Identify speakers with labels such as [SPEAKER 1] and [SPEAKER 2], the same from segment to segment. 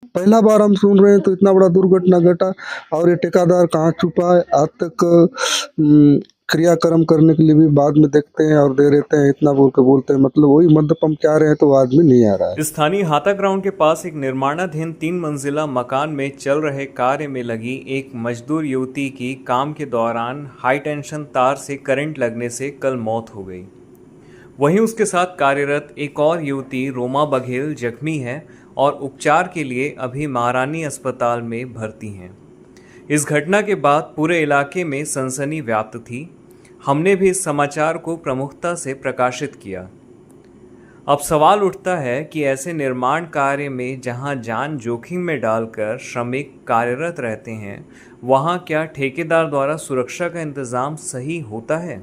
[SPEAKER 1] पहला बार हम सुन रहे हैं तो इतना बड़ा दुर्घटना घटा और ये ठेकेदार कहाँ छुपा है आज तक। क्रियाक्रम करने के लिए भी बाद में देखते हैं और दे देते हैं, इतना बोल के बोलते हैं, मतलब वही मध्य हम चाह रहे हैं तो वो आदमी नहीं आ रहा है।
[SPEAKER 2] स्थानीय हाता ग्राउंड के पास एक निर्माणाधीन 3 मंजिला मकान में चल रहे कार्य में लगी एक मजदूर युवती की काम के दौरान हाई टेंशन तार से करंट लगने से कल मौत हो गई। वहीं उसके साथ कार्यरत एक और युवती रोमा बघेल जख्मी है और उपचार के लिए अभी महारानी अस्पताल में भर्ती हैं। इस घटना के बाद पूरे इलाके में सनसनी व्याप्त थी। हमने भी इस समाचार को प्रमुखता से प्रकाशित किया। अब सवाल उठता है कि ऐसे निर्माण कार्य में जहां जान जोखिम में डालकर श्रमिक कार्यरत रहते हैं, वहां क्या ठेकेदार द्वारा सुरक्षा का इंतज़ाम सही होता है?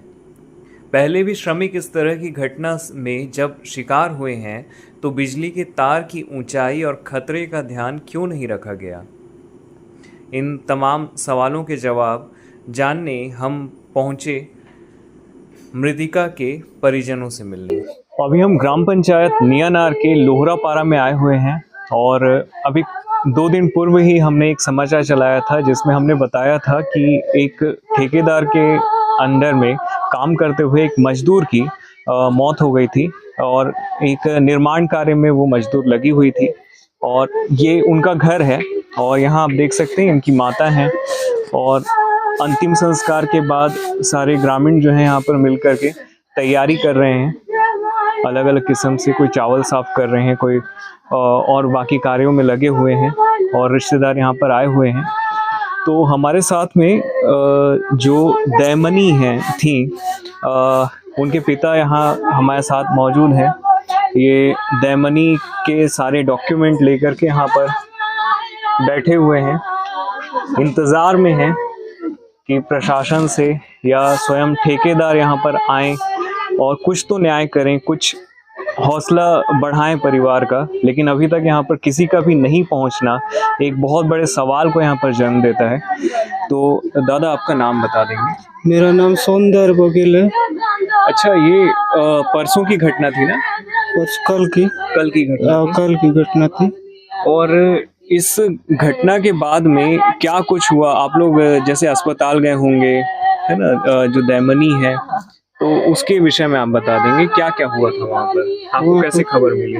[SPEAKER 2] पहले भी श्रमिक इस तरह की घटना में जब शिकार हुए हैं तो बिजली के तार की ऊंचाई और खतरे का ध्यान क्यों नहीं रखा गया? इन तमाम सवालों के जवाब जानने हम पहुंचे मृतिका के परिजनों से मिलने। अभी हम ग्राम पंचायत नियानार के लोहरापारा में आए हुए हैं और अभी 2 दिन पूर्व ही हमने एक समाचार चलाया था जिसमें हमने बताया था कि एक ठेकेदार के अंडर में काम करते हुए एक मजदूर की मौत हो गई थी और एक निर्माण कार्य में वो मजदूर लगी हुई थी और ये उनका घर है और यहाँ आप देख सकते हैं इनकी माता हैं और अंतिम संस्कार के बाद सारे ग्रामीण जो हैं यहाँ पर मिल कर के तैयारी कर रहे हैं। अलग अलग किस्म से कोई चावल साफ कर रहे हैं, कोई और बाकी कार्यों में लगे हुए हैं और रिश्तेदार यहाँ पर आए हुए हैं। तो हमारे साथ में जो दैमनी हैं थी, उनके पिता यहाँ हमारे साथ मौजूद हैं। ये दैमनी के सारे डॉक्यूमेंट लेकर के यहाँ पर बैठे हुए हैं, इंतज़ार में हैं कि प्रशासन से या स्वयं ठेकेदार यहाँ पर आएं और कुछ तो न्याय करें, कुछ हौसला बढ़ाएं परिवार का। लेकिन अभी तक यहाँ पर किसी का भी नहीं पहुँचना एक बहुत बड़े सवाल को यहाँ पर जन्म देता है। तो दादा आपका नाम बता देंगे?
[SPEAKER 3] मेरा नाम सौंदर्य बघेल है।
[SPEAKER 2] अच्छा, ये परसों की घटना थी ना?
[SPEAKER 3] कल की घटना थी।
[SPEAKER 2] और इस घटना के बाद में क्या कुछ हुआ? आप लोग जैसे अस्पताल गए होंगे, है ना? जो दैमनी है तो उसके विषय में आप बता देंगे क्या क्या हुआ था वहाँ पर? आपको कैसे खबर मिली?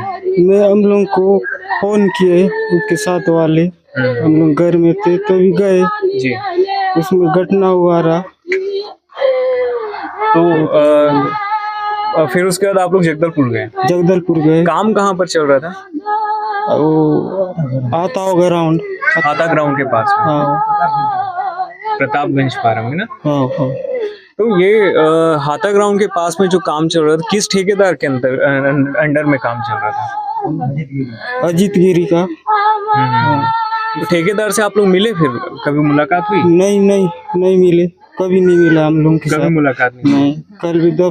[SPEAKER 3] हम लोग को फोन किए, उसके साथ वाले हम लोग घर में थे तभी गए
[SPEAKER 2] जी।
[SPEAKER 3] उसमें घटना हुआ रहा।
[SPEAKER 2] तो फिर उसके बाद आप लोग
[SPEAKER 3] जगदलपुर गए।
[SPEAKER 2] काम कहाँ पर चल रहा था?
[SPEAKER 3] वो आता ग्राउंड,
[SPEAKER 2] हाता ग्राउंड के पास में।
[SPEAKER 3] हाँ।
[SPEAKER 2] प्रतापगंज फार्म है ना?
[SPEAKER 3] हाँ हाँ।
[SPEAKER 2] तो ये हाता ग्राउंड के पास में जो काम चल रहा था, किस ठेकेदार के अंडर में काम चल रहा था?
[SPEAKER 3] अजीत गिरी का।
[SPEAKER 2] तो ठेकेदार से आप लोग मिले, फिर कभी मुलाकात हुई?
[SPEAKER 3] नहीं मिले, कभी नहीं मिला हम लोग के साथ।
[SPEAKER 2] कभी मुलाकात नहीं।
[SPEAKER 3] कल भी दो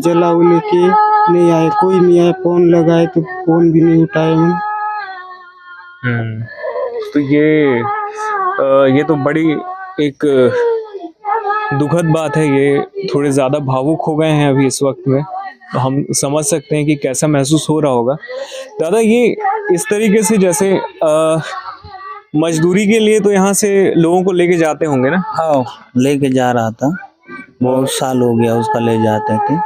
[SPEAKER 3] जला उले के नहीं आए, कोई नहीं आया। फोन लगाए तो फोन भी नहीं उठाए हम।
[SPEAKER 2] तो ये तो बड़ी एक दुखद बात है। ये थोड़े ज़्यादा भावुक हो गए हैं अभी इस वक्त में, तो हम समझ सकते हैं कि कैसा महसूस हो रहा होगा। दादा, ये इस तरीके से जैसे मजदूरी के लिए तो यहाँ से लोगों को लेके जाते होंगे ना?
[SPEAKER 4] हाँ, लेके जा रहा था, बहुत साल हो गया उसका ले जाते थे।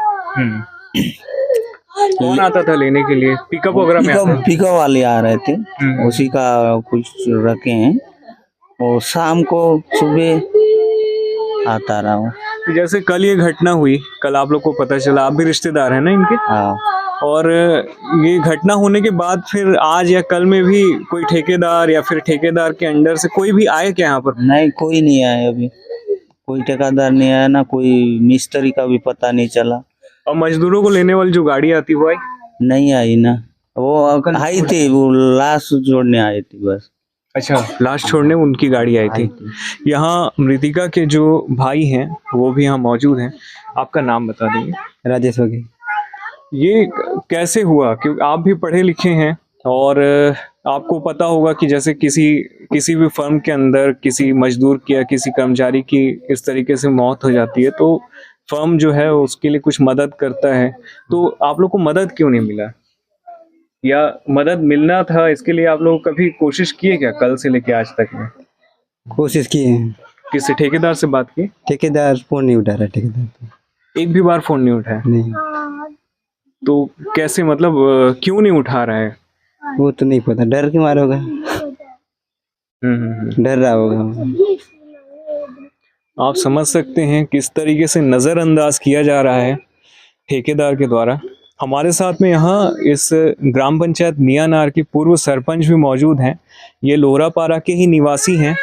[SPEAKER 2] कौन आता था लेने के लिए? पिकअप वगैरह में?
[SPEAKER 4] पिकअप वाले आ रहे थे, उसी का कुछ रखे हैं और शाम को सुबह आता रहा हूँ।
[SPEAKER 2] तो जैसे कल ये घटना हुई, कल आप लोग को पता चला, आप भी रिश्तेदार हैं ना इनके?
[SPEAKER 4] हाँ।
[SPEAKER 2] और ये घटना होने के बाद फिर आज या कल में भी कोई ठेकेदार या फिर ठेकेदार के अंडर से कोई भी आए क्या यहाँ पर?
[SPEAKER 4] नहीं, कोई नहीं आया अभी, कोई ठेकेदार नहीं आया ना, कोई मिस्त्री का भी पता नहीं चला।
[SPEAKER 2] और मजदूरों को लेने वाली जो गाड़ी आती वो आई?
[SPEAKER 4] नहीं आई ना, वो आई थी, वो लाश जोड़ने आई थी बस।
[SPEAKER 2] अच्छा, लाश छोड़ने उनकी गाड़ी आई थी। यहाँ मृतिका के जो भाई हैं वो भी यहाँ मौजूद हैं। आपका नाम बता देंगे?
[SPEAKER 3] राजेश बघेल।
[SPEAKER 2] ये कैसे हुआ? क्योंकि आप भी पढ़े लिखे हैं और आपको पता होगा कि जैसे किसी भी फर्म के अंदर किसी मजदूर की या किसी कर्मचारी की इस तरीके से मौत हो जाती है तो फर्म जो है उसके लिए कुछ मदद करता है। तो आप लोग को मदद क्यों नहीं मिला? या मदद मिलना था, इसके लिए आप लोग कभी कोशिश किए क्या कल से लेके आज तक में?
[SPEAKER 3] कोशिश किए हैं,
[SPEAKER 2] किसी ठेकेदार से बात की?
[SPEAKER 3] ठेकेदार फोन नहीं उठा रहा, ठेकेदार तो
[SPEAKER 2] एक भी बार फोन नहीं उठाया?
[SPEAKER 3] नहीं,
[SPEAKER 2] तो कैसे, मतलब क्यों नहीं उठा रहा है?
[SPEAKER 3] वो तो नहीं पता, डर के मारे होगा, डर रहा होगा।
[SPEAKER 2] आप समझ सकते हैं किस तरीके से नज़रअंदाज किया जा रहा है ठेकेदार के द्वारा। हमारे साथ में यहाँ इस ग्राम पंचायत मियानार के पूर्व सरपंच भी मौजूद हैं। ये लोहरापारा के ही निवासी हैं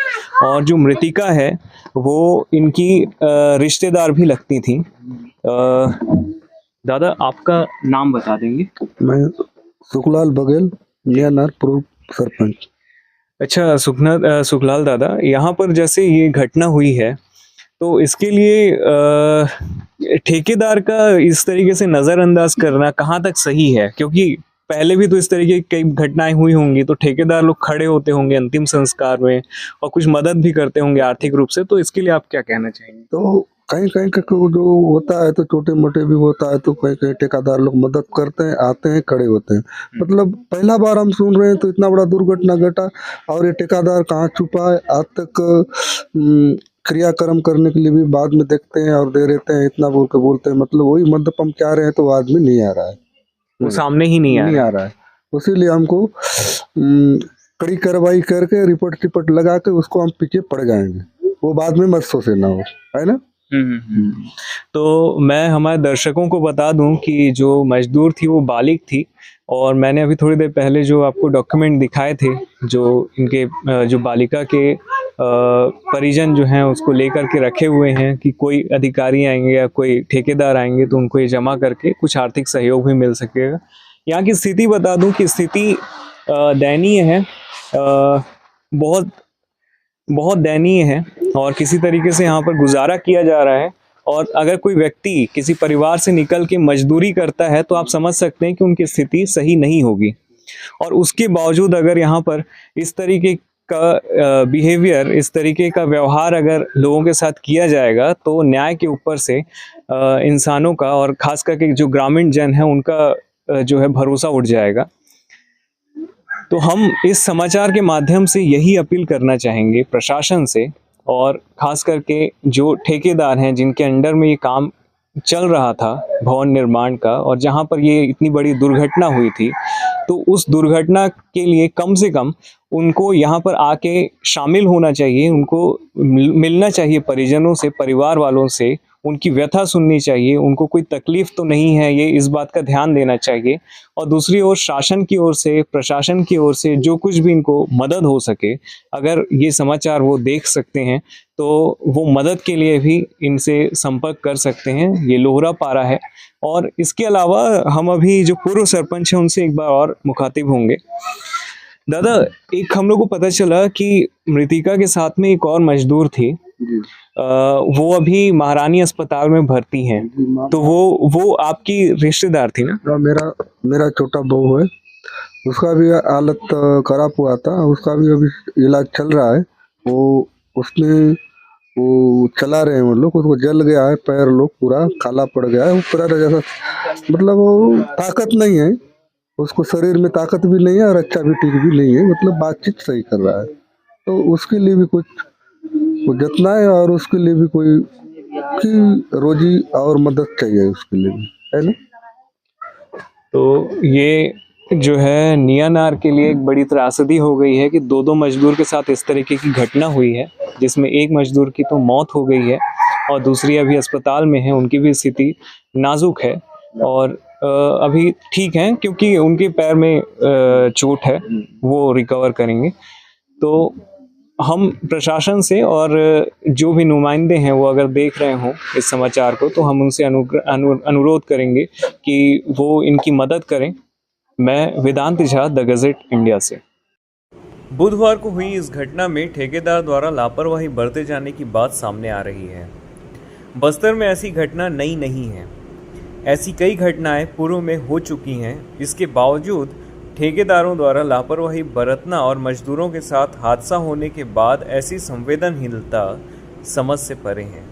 [SPEAKER 2] और जो मृतिका है वो इनकी रिश्तेदार भी लगती थी। दादा, आपका नाम बता देंगे?
[SPEAKER 1] मैं सुखलाल बघेल, मियानार पूर्व सरपंच।
[SPEAKER 2] अच्छा, सुखलाल दादा, यहाँ पर जैसे ये घटना हुई है तो इसके लिए ठेकेदार का इस तरीके से नज़रअंदाज करना कहाँ तक सही है? क्योंकि पहले भी तो इस तरीके की कई घटनाएं हुई होंगी, तो ठेकेदार लोग खड़े होते होंगे अंतिम संस्कार में और कुछ मदद भी करते होंगे आर्थिक रूप से, तो इसके लिए आप क्या कहना चाहेंगे?
[SPEAKER 1] तो कहीं कहीं का जो होता है तो छोटे मोटे भी होता है, तो कहीं कहीं ठेकेदार लोग मदद करते हैं, आते हैं, खड़े होते हैं। मतलब पहला बार हम सुन रहे हैं तो इतना बड़ा दुर्घटना घटा और ये ठेकेदार कहाँ छुपा है, आज तक क्रियाक्रम करने के लिए भी बाद में देखते हैं और दे देते हैं, इतना बोल के बोलते हैं। मतलब वही मंडप हम चाह रहे हैं तो वो आदमी नहीं आ रहा है,
[SPEAKER 2] वो सामने ही नहीं
[SPEAKER 1] आ रहा है। इसीलिए हमको कड़ी कार्रवाई करके रिपोर्ट टिपोर्ट लगा के उसको हम पीछे पड़ जाएंगे, वो बाद में मत्सों से ना हो, है ना।
[SPEAKER 2] तो मैं हमारे दर्शकों को बता दूं कि जो मजदूर थी वो बालिग थी और मैंने अभी थोड़ी देर पहले जो आपको डॉक्यूमेंट दिखाए थे, जो इनके जो बालिका के परिजन जो हैं उसको लेकर के रखे हुए हैं कि कोई अधिकारी आएंगे या कोई ठेकेदार आएंगे तो उनको ये जमा करके कुछ आर्थिक सहयोग भी मिल सकेगा। यहाँ की स्थिति बता दूं कि स्थिति दयनीय है, बहुत बहुत दयनीय है और किसी तरीके से यहाँ पर गुजारा किया जा रहा है। और अगर कोई व्यक्ति किसी परिवार से निकल के मजदूरी करता है तो आप समझ सकते हैं कि उनकी स्थिति सही नहीं होगी। और उसके बावजूद अगर यहाँ पर इस तरीके का बिहेवियर, इस तरीके का व्यवहार अगर लोगों के साथ किया जाएगा तो न्याय के ऊपर से इंसानों का और खास करके जो ग्रामीण जन है उनका जो है भरोसा उठ जाएगा। तो हम इस समाचार के माध्यम से यही अपील करना चाहेंगे प्रशासन से और खास करके जो ठेकेदार हैं जिनके अंडर में ये काम चल रहा था भवन निर्माण का और जहां पर ये इतनी बड़ी दुर्घटना हुई थी, तो उस दुर्घटना के लिए कम से कम उनको यहाँ पर आके शामिल होना चाहिए, उनको मिलना चाहिए परिजनों से, परिवार वालों से, उनकी व्यथा सुननी चाहिए, उनको कोई तकलीफ तो नहीं है, ये इस बात का ध्यान देना चाहिए। और दूसरी ओर शासन की ओर से, प्रशासन की ओर से जो कुछ भी इनको मदद हो सके, अगर ये समाचार वो देख सकते हैं तो वो मदद के लिए भी इनसे संपर्क कर सकते हैं। ये लोहरापारा है। और इसके अलावा हम अभी जो पूर्व सरपंच हैं उनसे एक बार और मुखातिब होंगे। दादा, एक हम लोग को पता चला कि मृतिका के साथ में एक और मजदूर थी, वो अभी महारानी अस्पताल में भर्ती हैं, तो वो आपकी रिश्तेदार थी ना?
[SPEAKER 1] मेरा छोटा बहू है, उसका भी हालत खराब हुआ था, उसका भी अभी इलाज चल रहा है। वो चला रहे हैं, वो लोग, उसको जल गया है पैर, लोग पूरा काला पड़ गया है, वो पूरा जैसा, मतलब वो ताकत नहीं है, उसको शरीर में ताकत भी नहीं है और अच्छा भी ठीक भी नहीं है, मतलब बातचीत सही कर रहा है। तो उसके लिए भी कुछ जितना है और उसके लिए भी कोई की रोजी और मदद चाहिए उसके लिए भी, है ना।
[SPEAKER 2] तो ये जो है नियानार के लिए एक बड़ी त्रासदी हो गई है कि दो मजदूर के साथ इस तरीके की घटना हुई है, जिसमें एक मजदूर की तो मौत हो गई है और दूसरी अभी अस्पताल में है, उनकी भी स्थिति नाजुक है और अभी ठीक है क्योंकि उनके पैर में चोट है, वो रिकवर करेंगे। तो हम प्रशासन से और जो भी नुमाइंदे हैं वो अगर देख रहे हों इस समाचार को तो हम उनसे अनुरोध करेंगे कि वो इनकी मदद करें। मैं वेदांत झा, द गज़ेट इंडिया से। बुधवार को हुई इस घटना में ठेकेदार द्वारा लापरवाही बरते जाने की बात सामने आ रही है। बस्तर में ऐसी घटना नई नहीं है, ऐसी कई घटनाएं पूर्व में हो चुकी हैं। इसके बावजूद ठेकेदारों द्वारा लापरवाही बरतना और मजदूरों के साथ हादसा होने के बाद ऐसी संवेदनहीनता समझ से परे है।